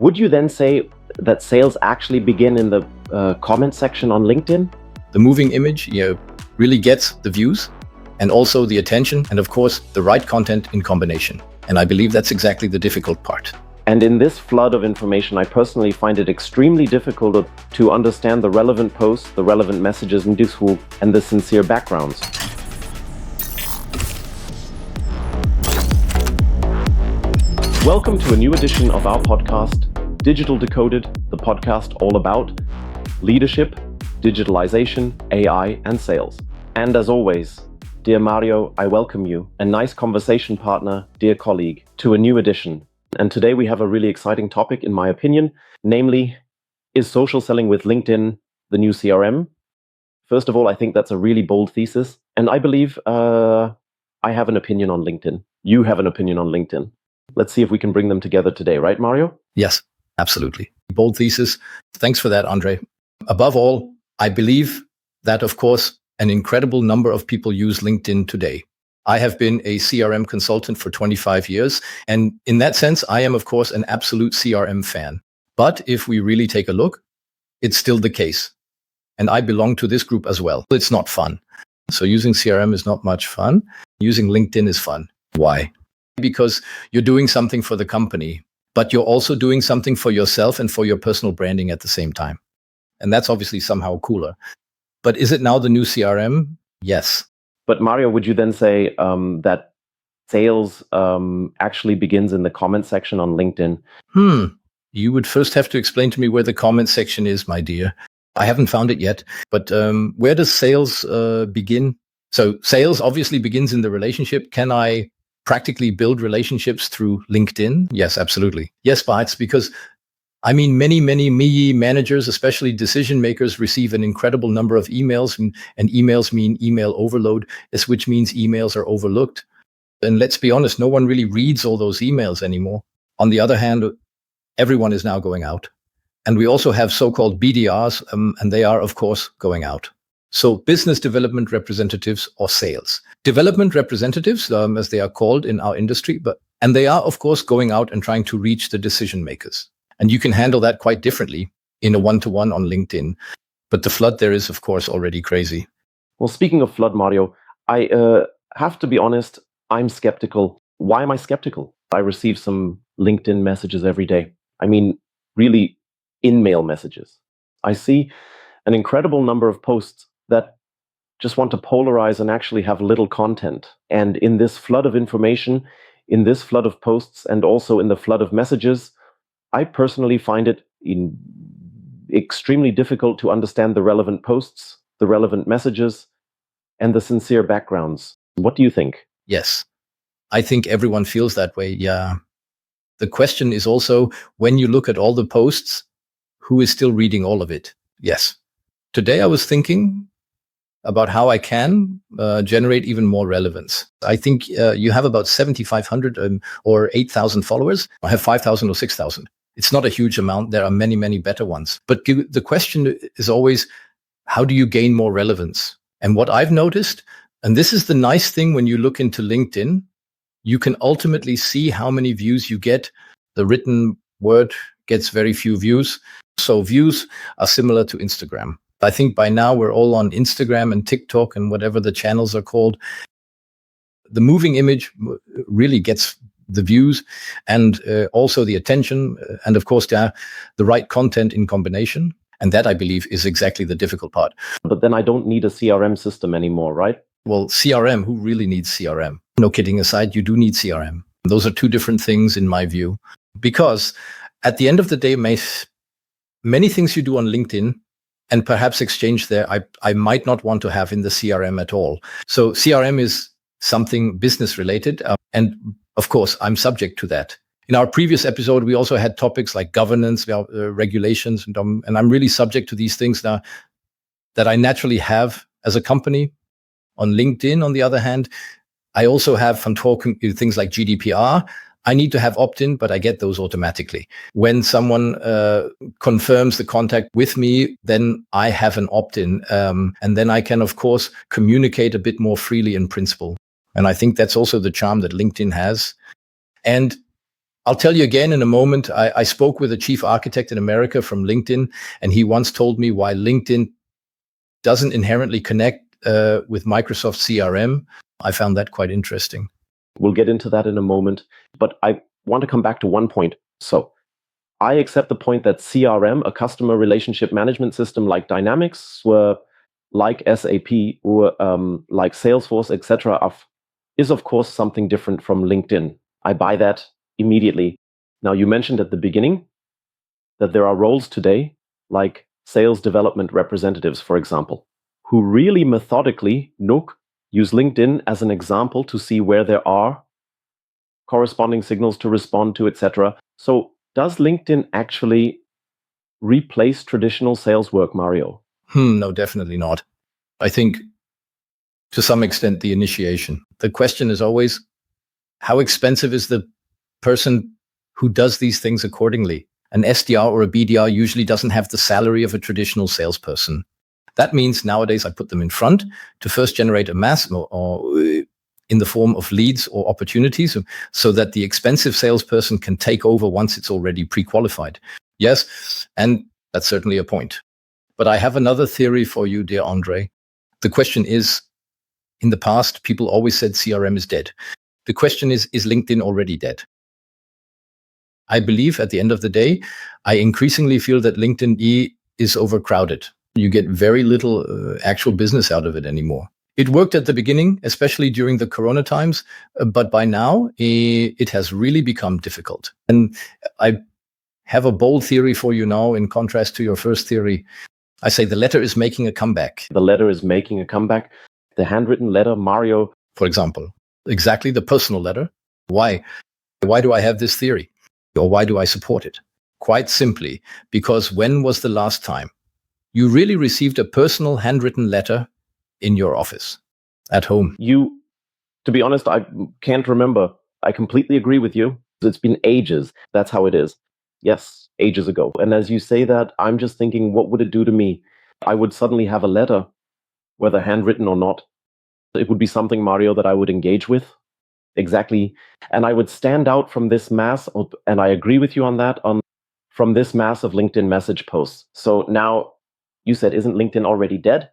Would you then say that sales actually begin in the comment section on LinkedIn? The moving image really gets the views and also the attention and, of course, the right content in combination. And I believe that's exactly the difficult part. And in this flood of information, I personally find it extremely difficult to understand the relevant posts, the relevant messages in Pufahl, and the sincere backgrounds. Welcome to a new edition of our podcast, Digital.Decoded, the podcast all about leadership, digitalization, AI, and sales. And as always, dear Mario, I welcome you, a nice conversation partner, dear colleague, to a new edition. And today we have a really exciting topic, in my opinion, namely, is social selling with LinkedIn the new CRM? First of all, I think that's a really bold thesis. And I believe I have an opinion on LinkedIn. You have an opinion on LinkedIn. Let's see if we can bring them together today, right, Mario? Yes, absolutely. Bold thesis. Thanks for that, André. Above all, I believe that, of course, an incredible number of people use LinkedIn today. I have been a CRM consultant for 25 years. And in that sense, I am, of course, an absolute CRM fan. But if we really take a look, it's still the case. And I belong to this group as well. It's not fun. So using CRM is not much fun. Using LinkedIn is fun. Why? Because you're doing something for the company, but you're also doing something for yourself and for your personal branding at the same time. And that's obviously somehow cooler. But is it now the new CRM? Yes. But Mario, would you then say that sales actually begins in the comment section on LinkedIn? You would first have to explain to me where the comment section is, my dear. I haven't found it yet. But where does sales begin? So sales obviously begins in the relationship. Can I practically build relationships through LinkedIn? Yes, absolutely. Yes, but because many me managers, especially decision makers, receive an incredible number of emails, and emails mean email overload, which means emails are overlooked. And let's be honest, no one really reads all those emails anymore. On the other hand, everyone is now going out. And we also have so-called BDRs, and they are, of course, going out. So business development representatives or sales. Development representatives, as they are called in our industry, and they are, of course, going out and trying to reach the decision makers. And you can handle that quite differently in a one-to-one on LinkedIn. But the flood there is, of course, already crazy. Well, speaking of flood, Mario, I have to be honest, I'm skeptical. Why am I skeptical? I receive some LinkedIn messages every day. Really in-mail messages. I see an incredible number of posts that just want to polarize and actually have little content. And in this flood of information, in this flood of posts, and also in the flood of messages, I personally find it extremely difficult to understand the relevant posts, the relevant messages, and the sincere backgrounds. What do you think? Yes, I think everyone feels that way. Yeah. The question is also, when you look at all the posts, who is still reading all of it? Yes. Today I was thinking about how I can generate even more relevance. I think you have about 7,500 or 8,000 followers. I have 5,000 or 6,000. It's not a huge amount. There are many, many better ones. But the question is always, how do you gain more relevance? And what I've noticed, and this is the nice thing when you look into LinkedIn, you can ultimately see how many views you get. The written word gets very few views. So views are similar to Instagram. I think by now we're all on Instagram and TikTok and whatever the channels are called. The moving image really gets the views and also the attention and, of course, the right content in combination. And that, I believe, is exactly the difficult part. But then I don't need a CRM system anymore, right? Well, CRM, who really needs CRM? No, kidding aside, you do need CRM. Those are two different things in my view. Because at the end of the day, many things you do on LinkedIn and perhaps exchange there, I might not want to have in the CRM at all. So CRM is something business related. And of course, I'm subject to that. In our previous episode, we also had topics like governance, regulations, and I'm really subject to these things now that I naturally have as a company. On LinkedIn, on the other hand, I also have from talking things like GDPR. I need to have opt-in, but I get those automatically. When someone confirms the contact with me, then I have an opt-in. And then I can, of course, communicate a bit more freely in principle. And I think that's also the charm that LinkedIn has. And I'll tell you again in a moment. I spoke with a chief architect in America from LinkedIn, and he once told me why LinkedIn doesn't inherently connect with Microsoft CRM. I found that quite interesting. We'll get into that in a moment, but I want to come back to one point. So I accept the point that CRM, a customer relationship management system like Dynamics, like SAP, or like Salesforce, etc., is of course something different from LinkedIn. I buy that immediately. Now, you mentioned at the beginning that there are roles today, like sales development representatives, for example, who really methodically use LinkedIn as an example to see where there are corresponding signals to respond to, etc. So does LinkedIn actually replace traditional sales work, Mario? No, definitely not. I think to some extent the initiation. The question is always, how expensive is the person who does these things accordingly? An SDR or a BDR usually doesn't have the salary of a traditional salesperson. That means nowadays I put them in front to first generate a mass or in the form of leads or opportunities so that the expensive salesperson can take over once it's already pre-qualified. Yes, and that's certainly a point. But I have another theory for you, dear André. The question is, in the past, people always said CRM is dead. The question is LinkedIn already dead? I believe at the end of the day, I increasingly feel that LinkedIn is overcrowded. You get very little actual business out of it anymore. It worked at the beginning, especially during the Corona times, but by now it has really become difficult. And I have a bold theory for you now in contrast to your first theory. I say the letter is making a comeback. The letter is making a comeback. The handwritten letter, Mario. For example, exactly the personal letter. Why? Why do I have this theory? Or why do I support it? Quite simply, because when was the last time you really received a personal handwritten letter in your office, at home? To be honest, I can't remember. I completely agree with you. It's been ages. That's how it is. Yes, ages ago. And as you say that, I'm just thinking, what would it do to me? I would suddenly have a letter, whether handwritten or not. It would be something, Mario, that I would engage with. Exactly. And I would stand out from this mass, and I agree with you on that, from this mass of LinkedIn message posts. So now you said, isn't LinkedIn already dead?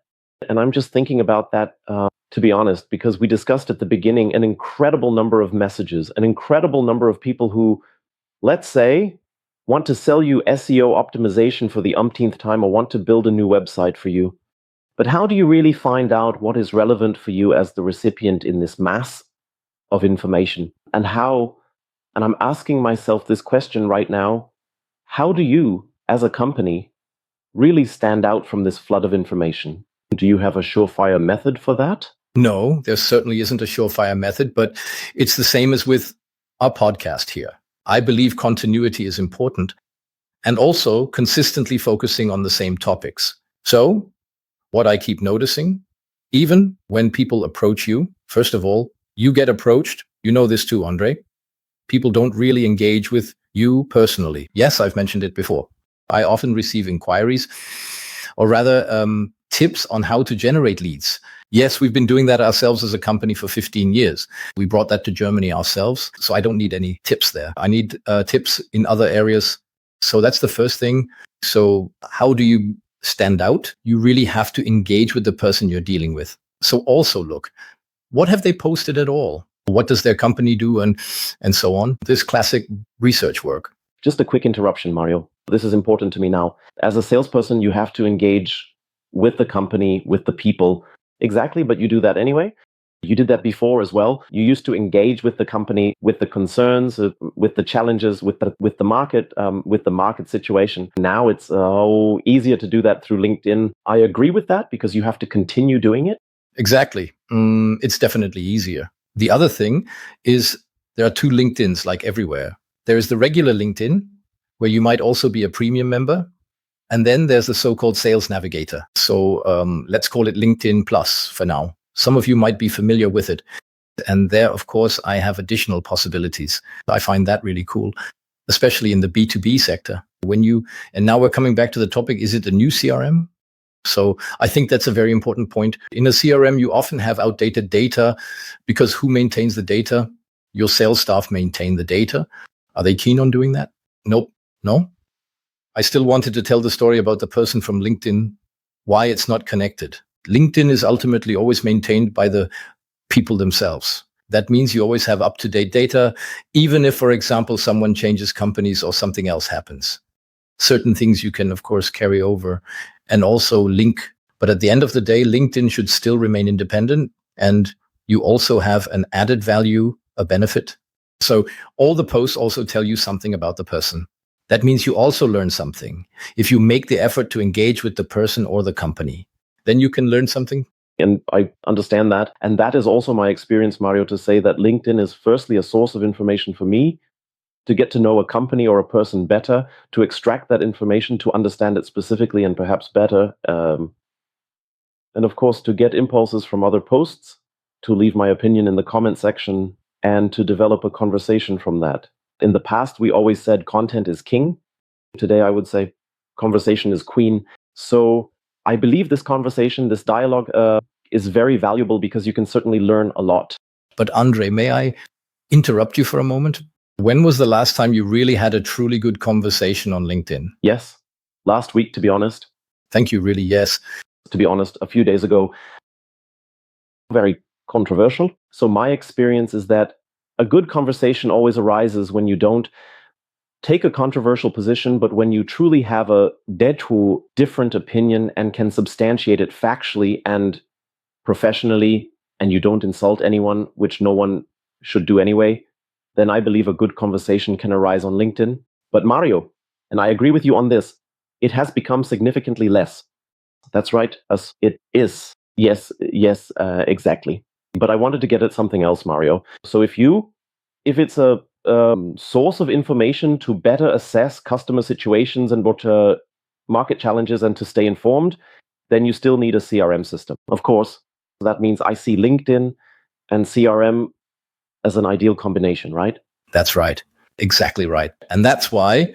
And I'm just thinking about that, to be honest, because we discussed at the beginning an incredible number of messages, an incredible number of people who, let's say, want to sell you SEO optimization for the umpteenth time or want to build a new website for you. But how do you really find out what is relevant for you as the recipient in this mass of information? And I'm asking myself this question right now, how do you, as a company, really stand out from this flood of information? Do you have a surefire method for that? No, there certainly isn't a surefire method, but it's the same as with our podcast here. I believe continuity is important and also consistently focusing on the same topics. So what I keep noticing, even when people approach you, first of all, you get approached. You know this too, André. People don't really engage with you personally. Yes, I've mentioned it before. I often receive inquiries, or rather tips on how to generate leads. Yes, we've been doing that ourselves as a company for 15 years. We brought that to Germany ourselves. So I don't need any tips there. I need tips in other areas. So that's the first thing. So how do you stand out? You really have to engage with the person you're dealing with. So also look, what have they posted at all? What does their company do? And so on. This classic research work. Just a quick interruption, Mario. This is important to me now. As a salesperson, you have to engage with the company, with the people. Exactly, but you do that anyway. You did that before as well. You used to engage with the company, with the concerns, with the challenges, with the market situation. Now it's easier to do that through LinkedIn. I agree with that because you have to continue doing it. Exactly. It's definitely easier. The other thing is there are two LinkedIns like everywhere. There is the regular LinkedIn, where you might also be a premium member. And then there's the so-called Sales Navigator. So let's call it LinkedIn Plus for now. Some of you might be familiar with it. And there, of course, I have additional possibilities. I find that really cool, especially in the B2B sector. And now we're coming back to the topic, is it a new CRM? So I think that's a very important point. In a CRM, you often have outdated data because who maintains the data? Your sales staff maintain the data. Are they keen on doing that? Nope. No. I still wanted to tell the story about the person from LinkedIn, why it's not connected. LinkedIn is ultimately always maintained by the people themselves. That means you always have up-to-date data, even if, for example, someone changes companies or something else happens. Certain things you can, of course, carry over and also link. But at the end of the day, LinkedIn should still remain independent, and you also have an added value, a benefit. So all the posts also tell you something about the person. That means you also learn something. If you make the effort to engage with the person or the company, then you can learn something. And I understand that. And that is also my experience, Mario, to say that LinkedIn is firstly a source of information for me to get to know a company or a person better, to extract that information, to understand it specifically and perhaps better. And of course, to get impulses from other posts, to leave my opinion in the comment section, and to develop a conversation from that. In the past, we always said content is king. Today, I would say conversation is queen. So I believe this conversation, this dialogue is very valuable because you can certainly learn a lot. But André, may I interrupt you for a moment? When was the last time you really had a truly good conversation on LinkedIn? Yes, last week, to be honest. Thank you, really, yes. To be honest, a few days ago, very controversial. So my experience is that a good conversation always arises when you don't take a controversial position, but when you truly have a dead to different opinion and can substantiate it factually and professionally, and you don't insult anyone, which no one should do anyway, then I believe a good conversation can arise on LinkedIn. But Mario, and I agree with you on this, it has become significantly less. That's right, as it is. Yes, exactly. But I wanted to get at something else, Mario. So if it's a source of information to better assess customer situations and what market challenges and to stay informed, then you still need a CRM system. Of course, that means I see LinkedIn and CRM as an ideal combination, right? That's right. Exactly right. And that's why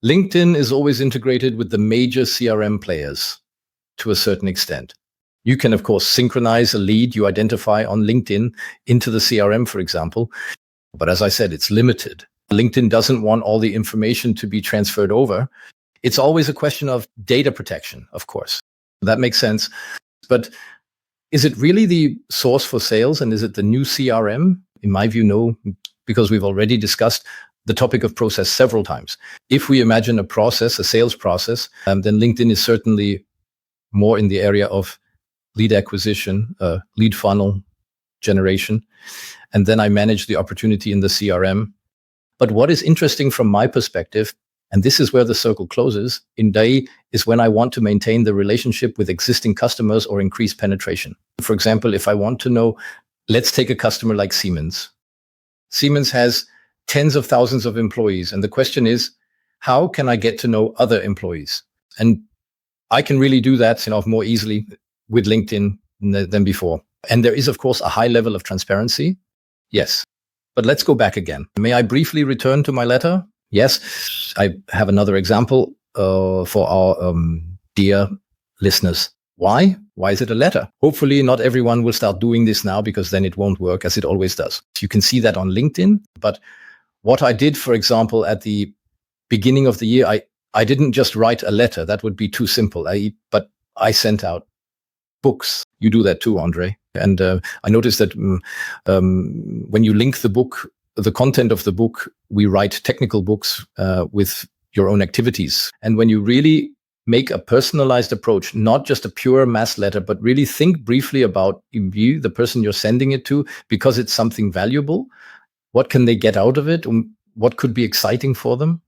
LinkedIn is always integrated with the major CRM players to a certain extent. You can, of course, synchronize a lead you identify on LinkedIn into the CRM, for example. But as I said, it's limited. LinkedIn doesn't want all the information to be transferred over. It's always a question of data protection, of course. That makes sense. But is it really the source for sales, and is it the new CRM? In my view, no, because we've already discussed the topic of process several times. If we imagine a process, a sales process, then LinkedIn is certainly more in the area of lead acquisition, lead funnel generation. And then I manage the opportunity in the CRM. But what is interesting from my perspective, and this is where the circle closes, in day is when I want to maintain the relationship with existing customers or increase penetration. For example, if I want to know, let's take a customer like Siemens. Siemens has tens of thousands of employees. And the question is, how can I get to know other employees? And I can really do that, more easily with LinkedIn than before. And there is, of course, a high level of transparency. Yes. But let's go back again. May I briefly return to my letter? Yes. I have another example for our dear listeners. Why? Why is it a letter? Hopefully not everyone will start doing this now, because then it won't work as it always does. You can see that on LinkedIn. But what I did, for example, at the beginning of the year, I didn't just write a letter. That would be too simple. But I sent out books. You do that too, André. And I noticed that when you link the book, the content of the book, we write technical books with your own activities. And when you really make a personalized approach, not just a pure mass letter, but really think briefly about you, the person you're sending it to, because it's something valuable. What can they get out of it? What could be exciting for them?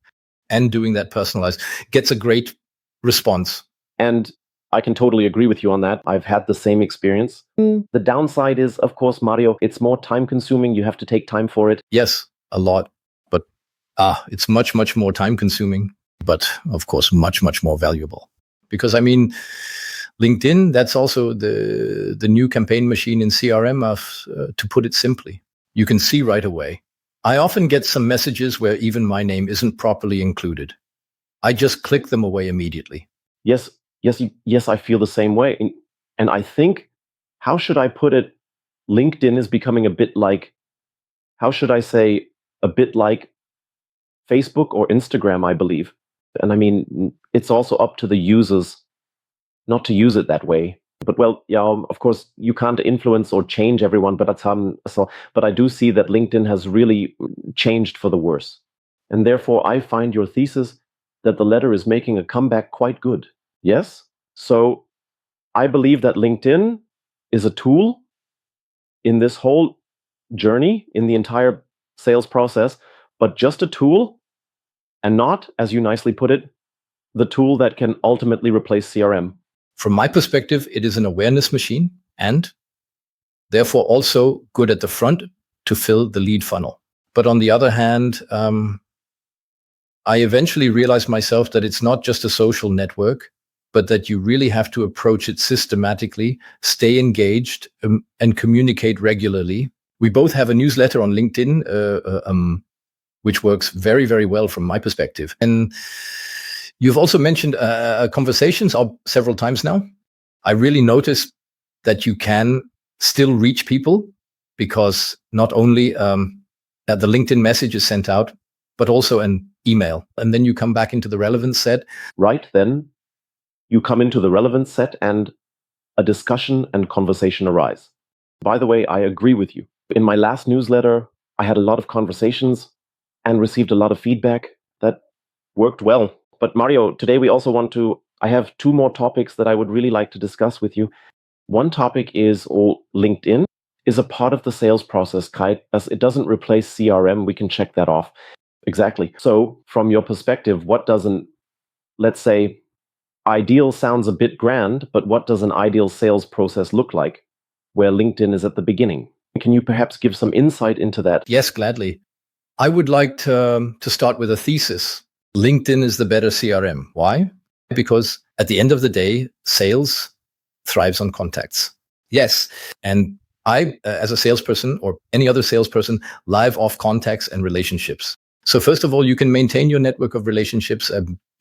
And doing that personalized gets a great response. And I can totally agree with you on that. I've had the same experience. The downside is, of course, Mario, it's more time consuming. You have to take time for it. Yes, a lot. But it's much, much more time consuming, but of course, much, much more valuable. Because LinkedIn, that's also the new campaign machine in CRM, to put it simply. You can see right away. I often get some messages where even my name isn't properly included. I just click them away immediately. Yes, I feel the same way. And I think, how should I put it? LinkedIn is becoming a bit like, how should I say, a bit like Facebook or Instagram, I believe. And I mean, it's also up to the users not to use it that way. But well, yeah, of course, you can't influence or change everyone, but but I do see that LinkedIn has really changed for the worse. And therefore, I find your thesis that the letter is making a comeback quite good. Yes? So I believe that LinkedIn is a tool in this whole journey, in the entire sales process, but just a tool and not, as you nicely put it, the tool that can ultimately replace CRM. From my perspective, it is an awareness machine and therefore also good at the front to fill the lead funnel. But on the other hand, I eventually realized myself that it's not just a social network, but that you really have to approach it systematically, stay engaged, and communicate regularly. We both have a newsletter on LinkedIn, which works very, very well from my perspective. And you've also mentioned conversations several times now. I really noticed that you can still reach people because not only the LinkedIn message is sent out, but also an email. And then you come back into the relevance set. Right, then you come into the relevance set and a discussion and conversation arise. By the way, I agree with you. In my last newsletter, I had a lot of conversations and received a lot of feedback that worked well. But Mario, today I have two more topics that I would really like to discuss with you. One topic is LinkedIn is a part of the sales process, Kai, as it doesn't replace CRM. We can check that off. Exactly. So from your perspective, let's say, ideal sounds a bit grand, but what does an ideal sales process look like where LinkedIn is at the beginning? Can you perhaps give some insight into that? Yes, gladly. I would like to start with a thesis. LinkedIn is the better CRM. Why? Because at the end of the day, sales thrives on contacts. Yes. And I, as a salesperson or any other salesperson, live off contacts and relationships. So first of all, you can maintain your network of relationships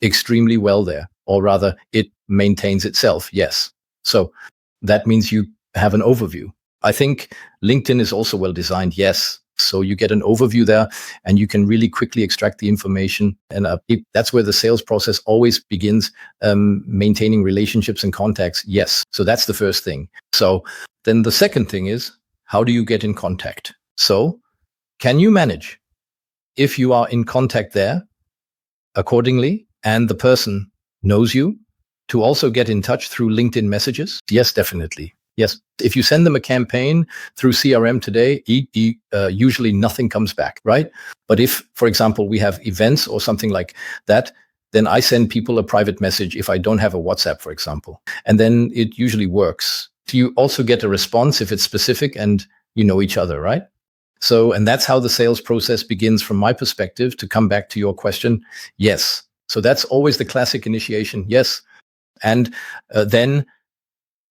extremely well there, or rather it maintains itself. Yes. So that means you have an overview. I think LinkedIn is also well designed. Yes. So you get an overview there and you can really quickly extract the information. And that's where the sales process always begins, maintaining relationships and contacts. Yes. So that's the first thing. So then the second thing is, how do you get in contact? So can you manage, if you are in contact there accordingly and the person knows you, to also get in touch through LinkedIn messages? Yes, definitely. Yes. If you send them a campaign through CRM today, usually nothing comes back, right? But if, for example, we have events or something like that, then I send people a private message if I don't have a WhatsApp, for example. And then it usually works. You also get a response if it's specific and you know each other, right? So, and that's how the sales process begins from my perspective. To come back to your question, yes. So that's always the classic initiation. Yes. And then,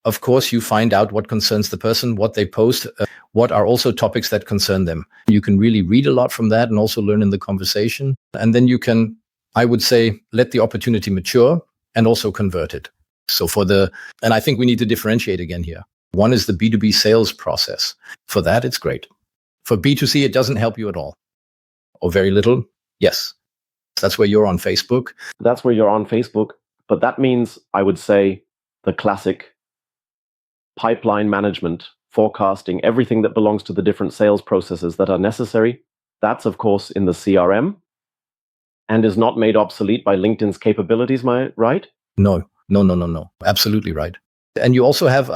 of course, you find out what concerns the person, what they post, what are also topics that concern them. You can really read a lot from that and also learn in the conversation. And then you can, I would say, let the opportunity mature and also convert it. So and I think we need to differentiate again here. One is the B2B sales process. For that, it's great. For B2C, it doesn't help you at all or very little. Yes. That's where you're on Facebook. That's where you're on Facebook. But that means, I would say, the classic pipeline management, forecasting, everything that belongs to the different sales processes that are necessary. That's, of course, in the CRM and is not made obsolete by LinkedIn's capabilities, right? No. Absolutely right. And you also have,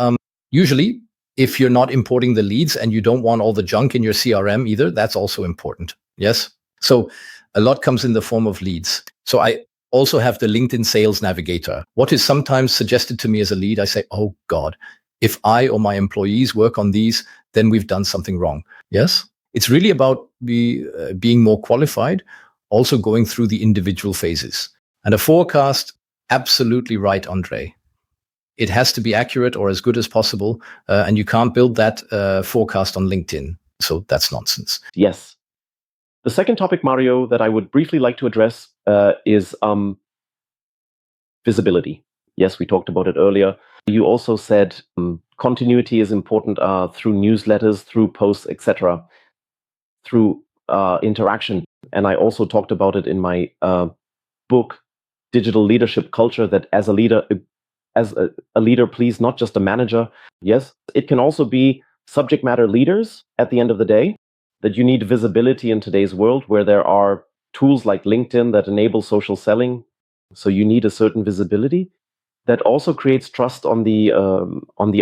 usually, if you're not importing the leads and you don't want all the junk in your CRM either, that's also important. Yes. So a lot comes in the form of leads. So I also have the LinkedIn Sales Navigator. What is sometimes suggested to me as a lead, I say, oh God, if I or my employees work on these, then we've done something wrong. Yes. It's really about being more qualified, also going through the individual phases. And a forecast, absolutely right, André. It has to be accurate or as good as possible. And you can't build that forecast on LinkedIn. So that's nonsense. Yes. The second topic, Mario, that I would briefly like to address is visibility. Yes, we talked about it earlier. You also said continuity is important through newsletters, through posts, etc., through interaction. And I also talked about it in my book, Digital Leadership Culture, that as a leader, please, not just a manager. Yes, it can also be subject matter leaders at the end of the day, that you need visibility in today's world where there are tools like LinkedIn that enable social selling. So you need a certain visibility that also creates trust on the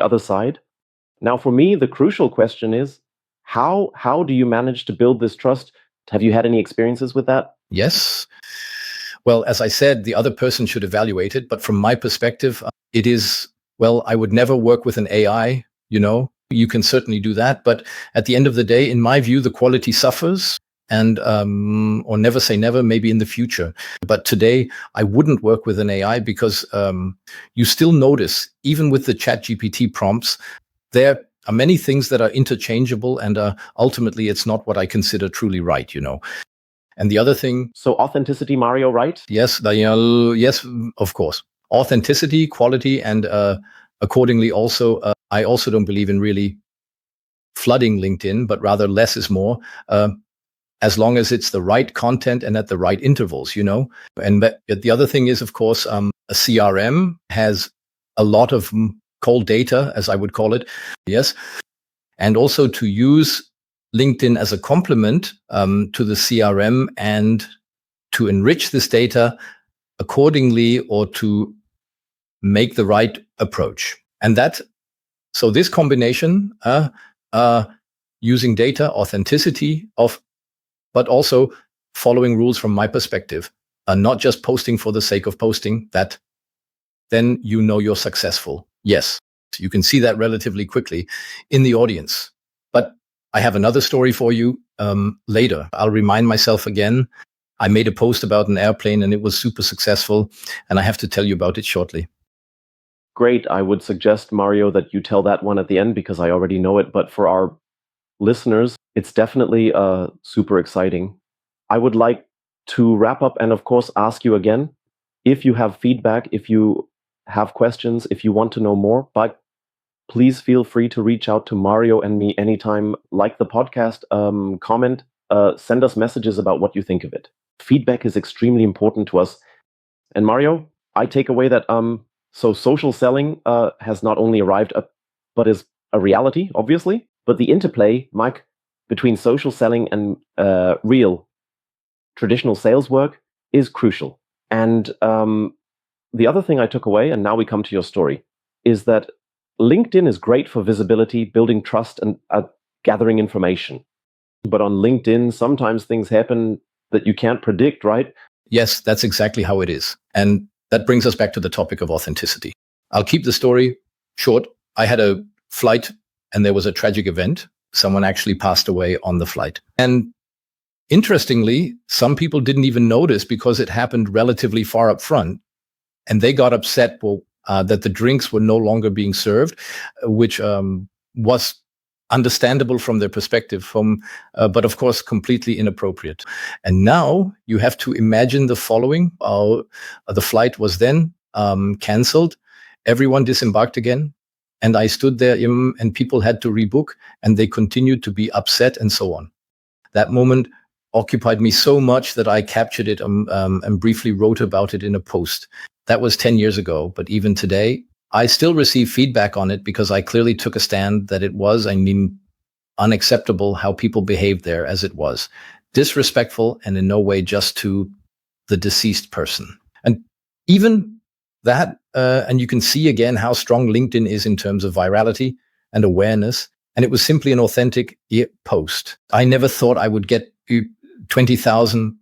other side. Now, for me, the crucial question is how do you manage to build this trust? Have you had any experiences with that? Yes. Well, as I said, the other person should evaluate it. But from my perspective, it is, well, I would never work with an AI, You can certainly do that. But at the end of the day, in my view, the quality suffers. And, or never say never, maybe in the future. But today, I wouldn't work with an AI because you still notice, even with the ChatGPT prompts, there are many things that are interchangeable, and ultimately, it's not what I consider truly right, And the other thing, so authenticity, Mario, right? Yes, yes, of course, authenticity, quality, and accordingly, also, I also don't believe in really flooding LinkedIn, but rather less is more. As long as it's the right content and at the right intervals, And the other thing is, of course, a CRM has a lot of cold data, as I would call it. Yes. And also to use LinkedIn as a complement to the CRM and to enrich this data accordingly, or to make the right approach. And so this combination, using data, authenticity but also following rules from my perspective, and not just posting for the sake of posting, that then you're successful. Yes, you can see that relatively quickly in the audience. But I have another story for you later. I'll remind myself again. I made a post about an airplane and it was super successful, and I have to tell you about it shortly. Great. I would suggest, Mario, that you tell that one at the end because I already know it. But for our listeners, it's definitely super exciting. I would like to wrap up and, of course, ask you again, if you have feedback, if you have questions, if you want to know more, but please feel free to reach out to Mario and me anytime. Like the podcast, comment, send us messages about what you think of it. Feedback is extremely important to us. And Mario, I take away that so social selling has not only arrived, but is a reality, obviously. But the interplay, Mike, between social selling and real traditional sales work is crucial. And the other thing I took away, and now we come to your story, is that LinkedIn is great for visibility, building trust, and gathering information. But on LinkedIn, sometimes things happen that you can't predict, right? Yes, that's exactly how it is. And that brings us back to the topic of authenticity. I'll keep the story short. I had a flight and there was a tragic event. Someone actually passed away on the flight. And interestingly, some people didn't even notice because it happened relatively far up front. And they got upset that the drinks were no longer being served, which was understandable from their perspective, but of course completely inappropriate. And now you have to imagine the following: the flight was then canceled, everyone disembarked again, and I stood there, and people had to rebook, and they continued to be upset, and so on. That moment occupied me so much that I captured it and briefly wrote about it in a post. That was 10 years ago, but even today, I still receive feedback on it because I clearly took a stand that it was, unacceptable how people behaved there, as it was disrespectful and in no way just to the deceased person. And even that, and you can see again how strong LinkedIn is in terms of virality and awareness. And it was simply an authentic post. I never thought I would get 20,000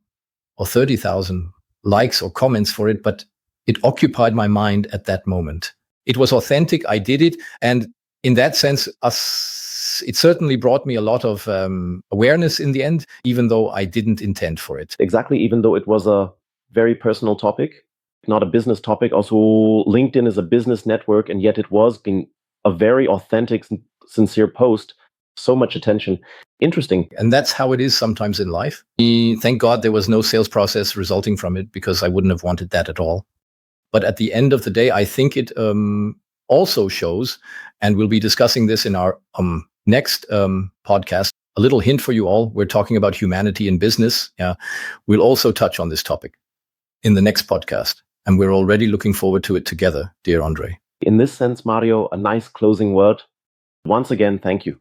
or 30,000 likes or comments for it, but it occupied my mind at that moment. It was authentic. I did it. And in that sense, it certainly brought me a lot of awareness in the end, even though I didn't intend for it. Exactly. Even though it was a very personal topic, not a business topic. Also, LinkedIn is a business network, and yet it was being a very authentic, sincere post. So much attention. Interesting. And that's how it is sometimes in life. Thank God there was no sales process resulting from it, because I wouldn't have wanted that at all. But at the end of the day, I think it also shows, and we'll be discussing this in our next podcast, a little hint for you all. We're talking about humanity in business. Yeah. We'll also touch on this topic in the next podcast. And we're already looking forward to it together, dear André. In this sense, Mario, a nice closing word. Once again, thank you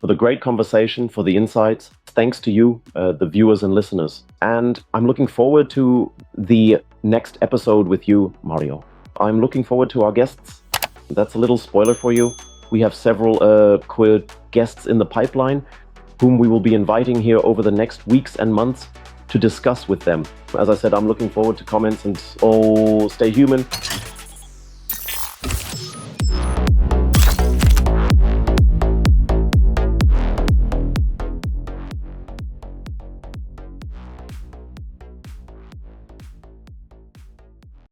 for the great conversation, for the insights. Thanks to you, the viewers and listeners. And I'm looking forward to the next episode with you, Mario. I'm looking forward to our guests. That's a little spoiler for you. We have several queer guests in the pipeline whom we will be inviting here over the next weeks and months to discuss with them. As I said, I'm looking forward to comments and stay human.